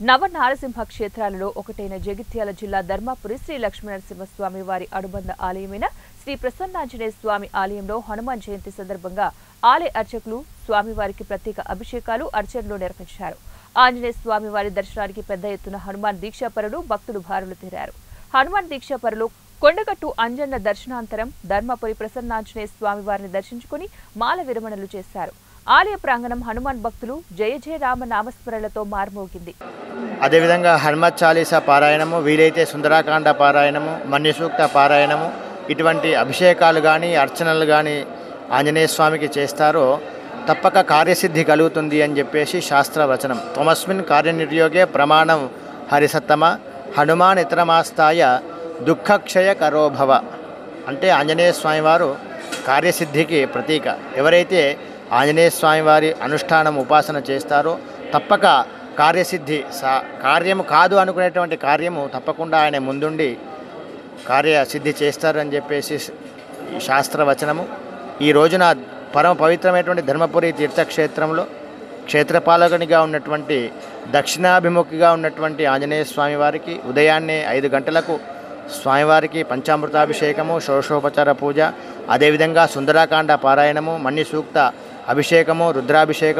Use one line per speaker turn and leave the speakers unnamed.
నవనారసింహ క్షేత్రాలలో ఒకటైన జగిత్యాల జిల్లా ధర్మాపురి శ్రీ లక్ష్మీనరసింహస్వామి వారి అనుబంధ ఆలయమైన శ్రీ ప్రసన్నాంజనేయ స్వామి ఆలయంలో హనుమాన్ జయంతి సందర్భంగా ఆలయ అర్చకులు స్వామివారికి ప్రత్యేక అభిషేకాలు అర్చనలు నిర్వహించారు. ఆంజనేయ స్వామి వారి దర్శనానికి పెద్ద ఎత్తున హనుమాన్ దీక్షాపరులు భక్తులు బారులు తీరారు. హనుమాన్ దీక్షాపరులు కొండగట్టు అంజన్న దర్శనాంతరం ధర్మపురి ప్రసన్నాంజనేయ స్వామి వారిని దర్శించుకుని మాల విరమణలు చేశారు. ఆలయ ప్రాంగణం హనుమాన్ భక్తులు జయ జయ రామ నామస్మరణలతో మారుమోగింది.
అదేవిధంగా హనుమత్ చాలీసా పారాయణము, వీలైతే సుందరాకాండ పారాయణము, మన్యసూక్త పారాయణము, ఇటువంటి అభిషేకాలు కానీ అర్చనలు కానీ ఆంజనేయ స్వామికి చేస్తారో తప్పక కార్యసిద్ధి కలుగుతుంది అని చెప్పేసి శాస్త్రవచనం. త్వమస్మిన్ కార్యనిర్యోగే ప్రమాణం హరిసత్తమ హనుమాన్ ఇతరమాస్తాయ దుఃఖక్షయ కరోభవ అంటే ఆంజనేయ స్వామివారు కార్యసిద్ధికి ప్రతీక. ఎవరైతే ఆంజనేయ స్వామివారి అనుష్ఠానం ఉపాసన చేస్తారో తప్పక కార్యసిద్ధి, కార్యము కాదు అనుకునేటువంటి కార్యము తప్పకుండా ఆయన ముందుండి కార్యసిద్ధి చేస్తారని చెప్పేసి ఈ శాస్త్రవచనము. ఈ రోజున పరమ పవిత్రమైనటువంటి ధర్మపురి తీర్థక్షేత్రంలో క్షేత్రపాలకునిగా ఉన్నటువంటి దక్షిణాభిముఖిగా ఉన్నటువంటి ఆంజనేయ స్వామివారికి ఉదయాన్నే 5 గంటలకు స్వామివారికి పంచామృతాభిషేకము, షోడశోపచార పూజ, అదేవిధంగా సుందరాకాండ పారాయణము, మన్యసూక్త అభిషేకము, రుద్రాభిషేకం